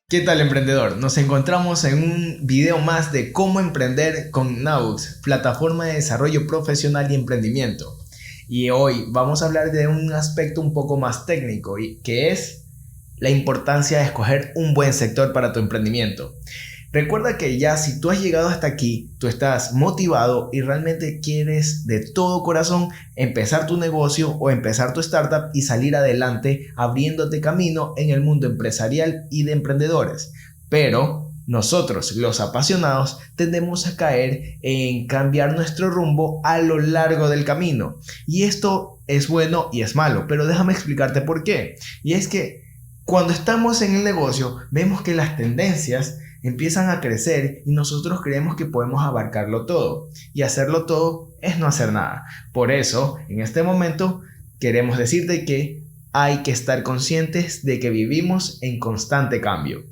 ¿Qué tal, emprendedor? Nos encontramos en un video más de cómo emprender con Naux, plataforma de desarrollo profesional y emprendimiento. Y hoy vamos a hablar de un aspecto un poco más técnico, y que es la importancia de escoger un buen sector para tu emprendimiento. Recuerda que ya si tú has llegado hasta aquí, tú estás motivado y realmente quieres de todo corazón empezar tu negocio o empezar tu startup y salir adelante abriéndote camino en el mundo empresarial y de emprendedores. Pero nosotros, los apasionados, tendemos a caer en cambiar nuestro rumbo a lo largo del camino. Y esto es bueno y es malo, pero déjame explicarte por qué. Y es que cuando estamos en el negocio, vemos que las tendencias empiezan a crecer y nosotros creemos que podemos abarcarlo todo, y hacerlo todo es no hacer nada. Por eso, en este momento, queremos decirte que hay que estar conscientes de que vivimos en constante cambio.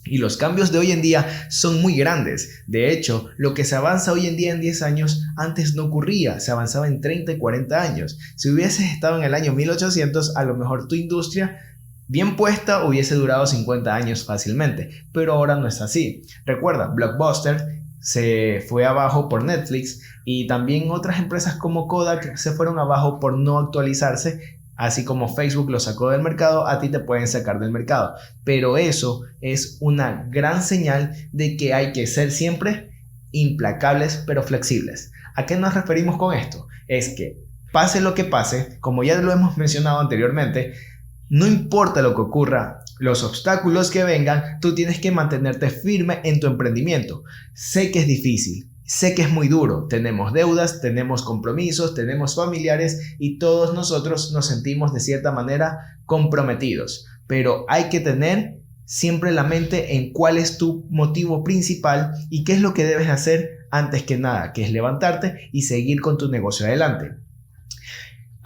Y los cambios de hoy en día son muy grandes. De hecho, lo que se avanza hoy en día en 10 años, antes no ocurría, se avanzaba en 30 y 40 años. Si hubieses estado en el año 1800, a lo mejor tu industria bien puesta hubiese durado 50 años fácilmente, pero ahora no es así. Recuerda, Blockbuster se fue abajo por Netflix y también otras empresas como Kodak se fueron abajo por no actualizarse. Así como Facebook lo sacó del mercado, a ti te pueden sacar del mercado. Pero eso es una gran señal de que hay que ser siempre implacables pero flexibles. ¿A qué nos referimos con esto? Es que pase lo que pase, como ya lo hemos mencionado anteriormente, no importa lo que ocurra, los obstáculos que vengan, tú tienes que mantenerte firme en tu emprendimiento. Sé que es difícil, sé que es muy duro. Tenemos deudas, tenemos compromisos, tenemos familiares y todos nosotros nos sentimos de cierta manera comprometidos. Pero hay que tener siempre la mente en cuál es tu motivo principal y qué es lo que debes hacer antes que nada, que es levantarte y seguir con tu negocio adelante.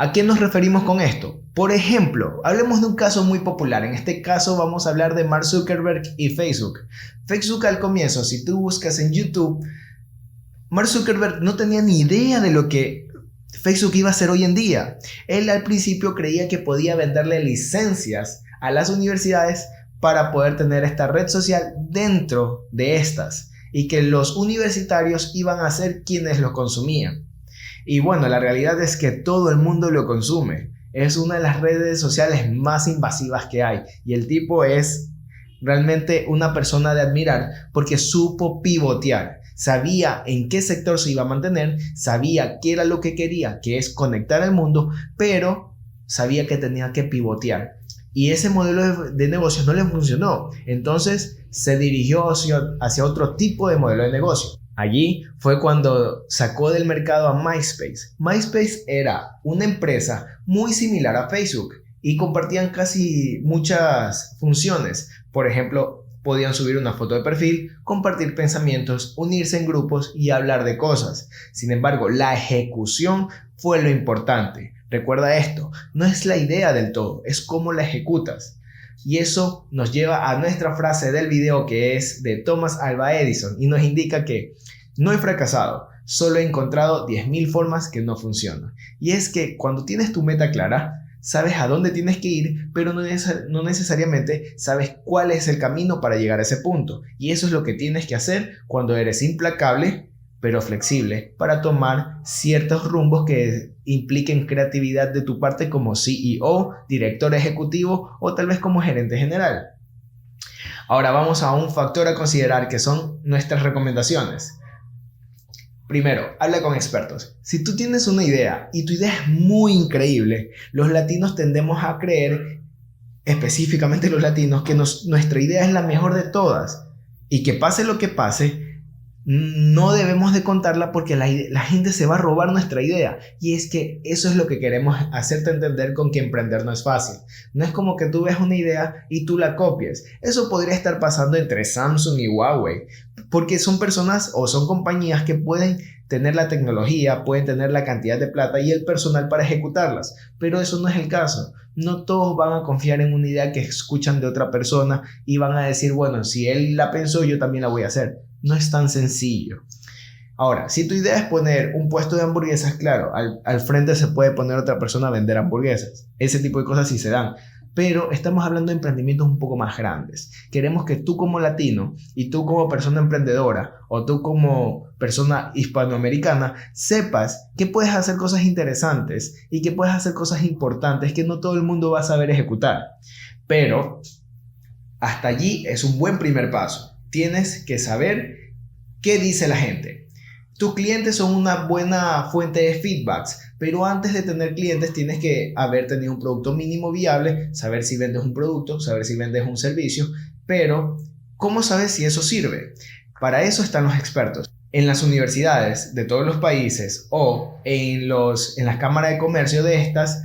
¿A qué nos referimos con esto? Por ejemplo, hablemos de un caso muy popular. En este caso vamos a hablar de Mark Zuckerberg y Facebook. Facebook al comienzo, si tú buscas en YouTube, Mark Zuckerberg no tenía ni idea de lo que Facebook iba a hacer hoy en día. Él al principio creía que podía venderle licencias a las universidades para poder tener esta red social dentro de estas y que los universitarios iban a ser quienes lo consumían. Y bueno, la realidad es que todo el mundo lo consume. Es una de las redes sociales más invasivas que hay. Y el tipo es realmente una persona de admirar porque supo pivotear. Sabía en qué sector se iba a mantener, sabía qué era lo que quería, que es conectar al mundo, pero sabía que tenía que pivotear. Y ese modelo de negocio no le funcionó. Entonces se dirigió hacia otro tipo de modelo de negocio. Allí fue cuando sacó del mercado a MySpace. MySpace era una empresa muy similar a Facebook y compartían casi muchas funciones. Por ejemplo, podían subir una foto de perfil, compartir pensamientos, unirse en grupos y hablar de cosas. Sin embargo, la ejecución fue lo importante. Recuerda esto, no es la idea del todo, es cómo la ejecutas. Y eso nos lleva a nuestra frase del video, que es de Thomas Alva Edison, y nos indica que no he fracasado, solo he encontrado 10.000 formas que no funcionan. Y es que cuando tienes tu meta clara, sabes a dónde tienes que ir, pero no necesariamente sabes cuál es el camino para llegar a ese punto. Y eso es lo que tienes que hacer cuando eres implacable pero flexible para tomar ciertos rumbos que impliquen creatividad de tu parte como CEO, director ejecutivo o tal vez como gerente general. Ahora vamos a un factor a considerar, que son nuestras recomendaciones. Primero, habla con expertos. Si tú tienes una idea y tu idea es muy increíble, los latinos tendemos a creer, específicamente los latinos, que nuestra idea es la mejor de todas y que pase lo que pase, no debemos de contarla porque la gente se va a robar nuestra idea. Y es que eso es lo que queremos hacerte entender con que emprender no es fácil. No es como que tú ves una idea y tú la copies. Eso podría estar pasando entre Samsung y Huawei, porque son personas o son compañías que pueden tener la tecnología, pueden tener la cantidad de plata y el personal para ejecutarlas, pero eso no es el caso. No todos van a confiar en una idea que escuchan de otra persona y van a decir, bueno, si él la pensó, yo también la voy a hacer. No es tan sencillo. Ahora, si tu idea es poner un puesto de hamburguesas, claro, al frente se puede poner otra persona a vender hamburguesas. Ese tipo de cosas sí se dan. pero estamos hablando de emprendimientos un poco más grandes. Queremos que tú como latino y tú como persona emprendedora o tú como persona hispanoamericana sepas que puedes hacer cosas interesantes y que puedes hacer cosas importantes que no todo el mundo va a saber ejecutar. Pero hasta allí es un buen primer paso. Tienes que saber qué dice la gente. Tus clientes son una buena fuente de feedbacks, pero antes de tener clientes tienes que haber tenido un producto mínimo viable, saber si vendes un producto, saber si vendes un servicio, pero ¿cómo sabes si eso sirve? Para eso están los expertos. En las universidades de todos los países o en las cámaras de comercio de estas,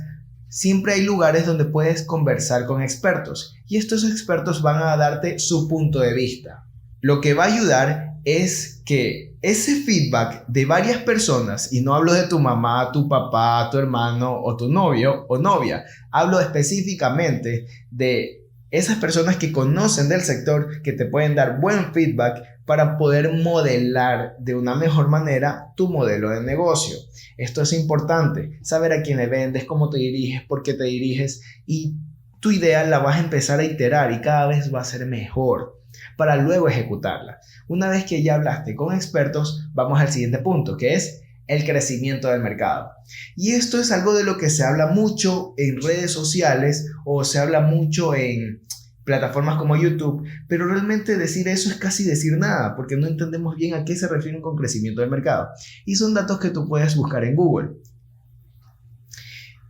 siempre hay lugares donde puedes conversar con expertos y estos expertos van a darte su punto de vista. Lo que va a ayudar es que ese feedback de varias personas, y no hablo de tu mamá, tu papá, tu hermano o tu novio o novia, hablo específicamente de esas personas que conocen del sector, que te pueden dar buen feedback para poder modelar de una mejor manera tu modelo de negocio. Esto es importante, saber a quién le vendes, cómo te diriges, por qué te diriges, y tu idea la vas a empezar a iterar y cada vez va a ser mejor para luego ejecutarla. Una vez que ya hablaste con expertos, vamos al siguiente punto, que es el crecimiento del mercado. Y esto es algo de lo que se habla mucho en redes sociales o se habla mucho en plataformas como YouTube, pero realmente decir eso es casi decir nada, porque no entendemos bien a qué se refieren con crecimiento del mercado. Y son datos que tú puedes buscar en Google.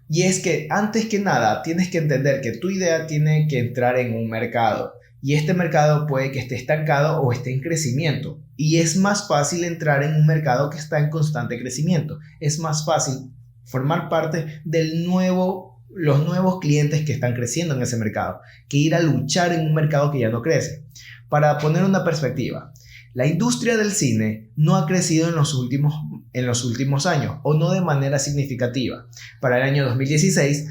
Y es que antes que nada tienes que entender que tu idea tiene que entrar en un mercado. Y este mercado puede que esté estancado o esté en crecimiento. Y es más fácil entrar en un mercado que está en constante crecimiento. Es más fácil formar parte de los nuevos clientes que están creciendo en ese mercado que ir a luchar en un mercado que ya no crece. Para poner una perspectiva, la industria del cine no ha crecido en los últimos años o no de manera significativa. Para el año 2016,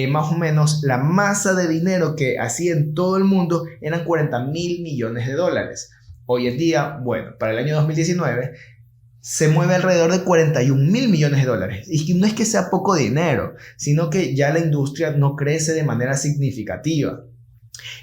más o menos la masa de dinero que hacía en todo el mundo eran 40.000 millones de dólares. Hoy en día, bueno, para el año 2019 se mueve alrededor de 41.000 millones de dólares. Y no es que sea poco dinero, sino que ya la industria no crece de manera significativa.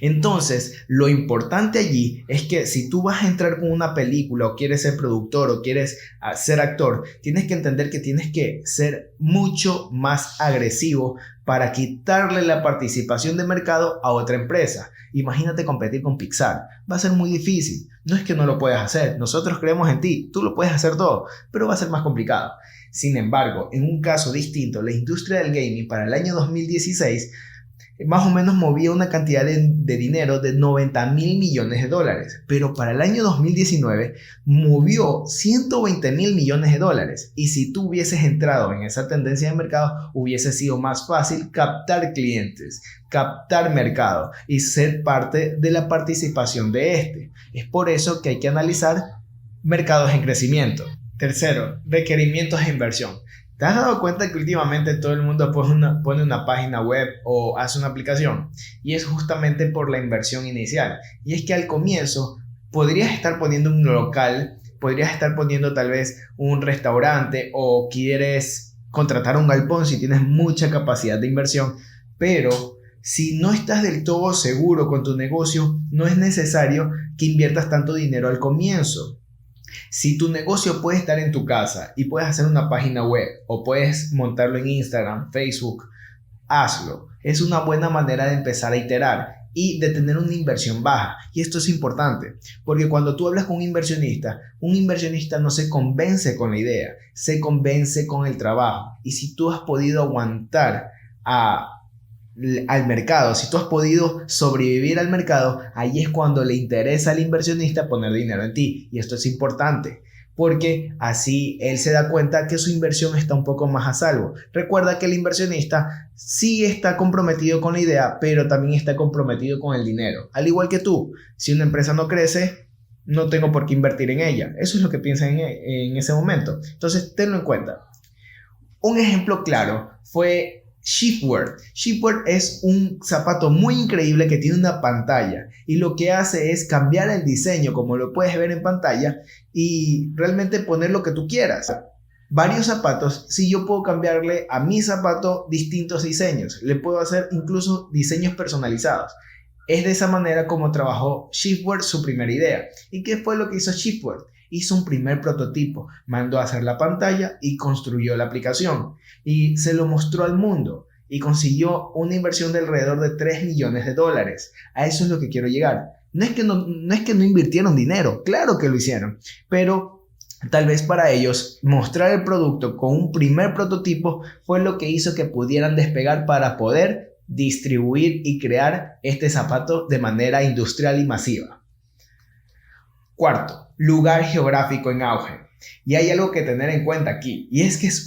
Entonces, lo importante allí es que si tú vas a entrar con una película o quieres ser productor o quieres ser actor, tienes que entender que tienes que ser mucho más agresivo para quitarle la participación de mercado a otra empresa. Imagínate competir con Pixar. Va a ser muy difícil. No es que no lo puedas hacer. Nosotros creemos en ti. Tú lo puedes hacer todo, pero va a ser más complicado. Sin embargo, en un caso distinto, la industria del gaming para el año 2016 más o menos movía una cantidad de dinero de 90.000 millones de dólares, pero para el año 2019 movió 120.000 millones de dólares. Y si tú hubieses entrado en esa tendencia de mercado, hubiese sido más fácil captar clientes, captar mercado y ser parte de la participación de este. Es por eso que hay que analizar mercados en crecimiento. Tercero, requerimientos de inversión. ¿Te has dado cuenta que últimamente todo el mundo pone una página web o hace una aplicación? Y es justamente por la inversión inicial. Y es que al comienzo podrías estar poniendo un local, podrías estar poniendo tal vez un restaurante o quieres contratar un galpón si tienes mucha capacidad de inversión, pero si no estás del todo seguro con tu negocio, no es necesario que inviertas tanto dinero al comienzo. Si tu negocio puede estar en tu casa y puedes hacer una página web o puedes montarlo en Instagram, Facebook, hazlo. Es una buena manera de empezar a iterar y de tener una inversión baja. Y esto es importante, porque cuando tú hablas con un inversionista no se convence con la idea, se convence con el trabajo. Y si tú has podido aguantar al mercado, si tú has podido sobrevivir al mercado, ahí es cuando le interesa al inversionista poner dinero en ti. Y esto es importante, porque así él se da cuenta que su inversión está un poco más a salvo. Recuerda que el inversionista sí está comprometido con la idea, pero también está comprometido con el dinero. Al igual que tú, si una empresa no crece, no tengo por qué invertir en ella. Eso es lo que piensa en ese momento. Entonces, tenlo en cuenta. Un ejemplo claro fue Shapewear. Shapewear es un zapato muy increíble que tiene una pantalla y lo que hace es cambiar el diseño como lo puedes ver en pantalla y realmente poner lo que tú quieras. varios zapatos si yo puedo cambiarle a mi zapato distintos diseños? Le puedo hacer incluso diseños personalizados. Es de esa manera como trabajó Shiftware su primera idea. ¿Y qué fue lo que hizo Shiftware? Hizo un primer prototipo, mandó a hacer la pantalla y construyó la aplicación. Y se lo mostró al mundo y consiguió una inversión de alrededor de $3 millones. A eso es lo que quiero llegar. No es que no invirtieron dinero, claro que lo hicieron, pero tal vez para ellos mostrar el producto con un primer prototipo fue lo que hizo que pudieran despegar para poder distribuir y crear este zapato de manera industrial y masiva. Cuarto, lugar geográfico en auge. Y hay algo que tener en cuenta aquí, y es que es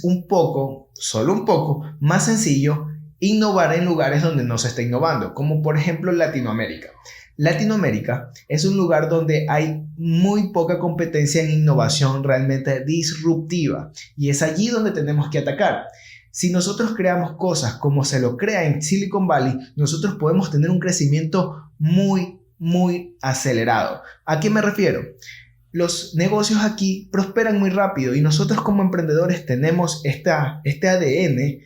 solo un poco, más sencillo innovar en lugares donde no se está innovando, como por ejemplo Latinoamérica. Latinoamérica es un lugar donde hay muy poca competencia en innovación realmente disruptiva, y es allí donde tenemos que atacar. Si nosotros creamos cosas como se lo crea en Silicon Valley, nosotros podemos tener un crecimiento muy acelerado. ¿A qué me refiero? Los negocios aquí prosperan muy rápido y nosotros como emprendedores tenemos este ADN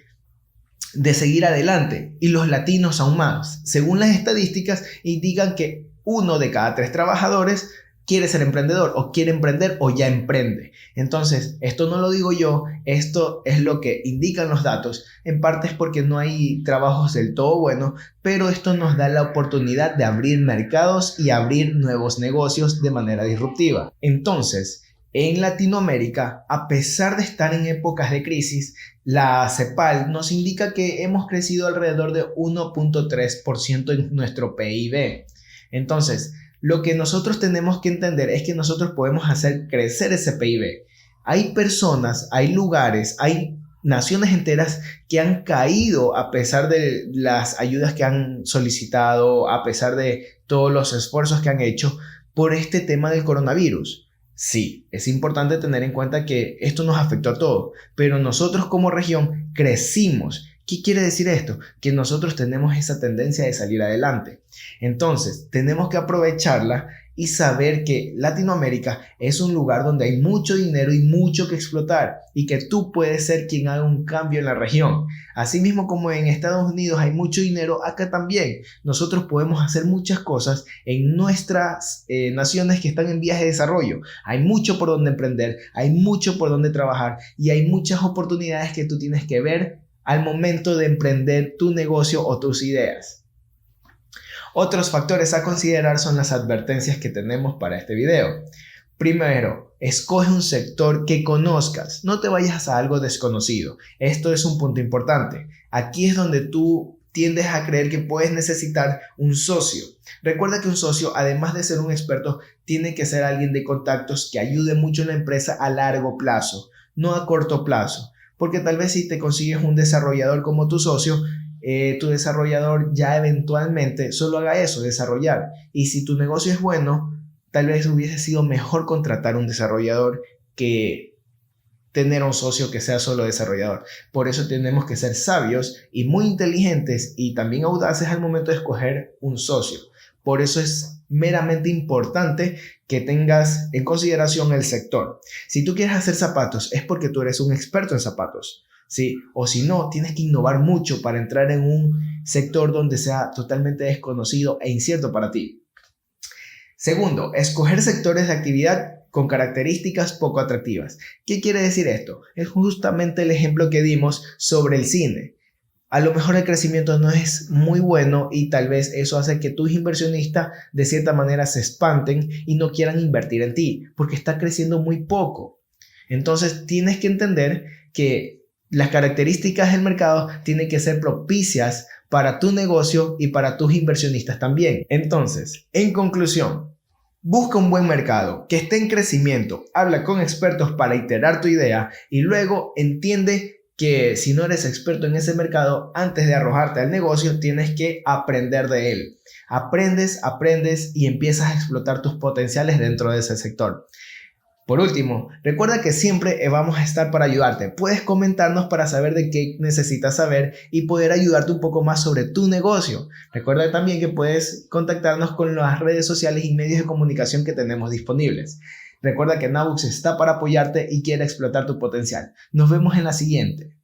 de seguir adelante, y los latinos aún más. Según las estadísticas indican que 1 de cada 3 trabajadores quiere ser emprendedor o quiere emprender o ya emprende. Entonces, esto no lo digo yo, esto es lo que indican los datos. En parte es porque no hay trabajos del todo buenos, pero esto nos da la oportunidad de abrir mercados y abrir nuevos negocios de manera disruptiva. Entonces, en Latinoamérica, a pesar de estar en épocas de crisis, la CEPAL nos indica que hemos crecido alrededor de 1.3% en nuestro PIB. Entonces, lo que nosotros tenemos que entender es que nosotros podemos hacer crecer ese PIB. Hay personas, hay lugares, hay naciones enteras que han caído a pesar de las ayudas que han solicitado, a pesar de todos los esfuerzos que han hecho por este tema del coronavirus. Sí, es importante tener en cuenta que esto nos afectó a todos, pero nosotros como región crecimos. ¿Qué quiere decir esto? Que nosotros tenemos esa tendencia de salir adelante. Entonces, tenemos que aprovecharla y saber que Latinoamérica es un lugar donde hay mucho dinero y mucho que explotar, y que tú puedes ser quien haga un cambio en la región. Asimismo como en Estados Unidos hay mucho dinero, acá también nosotros podemos hacer muchas cosas en nuestras naciones que están en vías de desarrollo. Hay mucho por donde emprender, hay mucho por donde trabajar y hay muchas oportunidades que tú tienes que ver al momento de emprender tu negocio o tus ideas. Otros factores a considerar son las advertencias que tenemos para este video. Primero, escoge un sector que conozcas, no te vayas a algo desconocido. Esto es un punto importante. Aquí es donde tú tiendes a creer que puedes necesitar un socio. Recuerda que un socio, además de ser un experto, tiene que ser alguien de contactos que ayude mucho en la empresa a largo plazo, no a corto plazo. Porque tal vez si te consigues un desarrollador como tu socio, tu desarrollador ya eventualmente solo haga eso, desarrollar. Y si tu negocio es bueno, tal vez hubiese sido mejor contratar un desarrollador que tener un socio que sea solo desarrollador. Por eso tenemos que ser sabios y muy inteligentes y también audaces al momento de escoger un socio. Por eso es meramente importante que tengas en consideración el sector. Si tú quieres hacer zapatos, es porque tú eres un experto en zapatos, ¿sí? O si no, tienes que innovar mucho para entrar en un sector donde sea totalmente desconocido e incierto para ti. Segundo, escoger sectores de actividad con características poco atractivas. ¿Qué quiere decir esto? Es justamente el ejemplo que dimos sobre el cine. A lo mejor el crecimiento no es muy bueno y tal vez eso hace que tus inversionistas de cierta manera se espanten y no quieran invertir en ti porque está creciendo muy poco. Entonces tienes que entender que las características del mercado tienen que ser propicias para tu negocio y para tus inversionistas también. Entonces, en conclusión, busca un buen mercado que esté en crecimiento, habla con expertos para iterar tu idea y luego entiende que si no eres experto en ese mercado, antes de arrojarte al negocio, tienes que aprender de él. Aprendes y empiezas a explotar tus potenciales dentro de ese sector. Por último, recuerda que siempre vamos a estar para ayudarte. Puedes comentarnos para saber de qué necesitas saber y poder ayudarte un poco más sobre tu negocio. Recuerda también que puedes contactarnos con las redes sociales y medios de comunicación que tenemos disponibles. Recuerda que Nabux está para apoyarte y quiere explotar tu potencial. Nos vemos en la siguiente.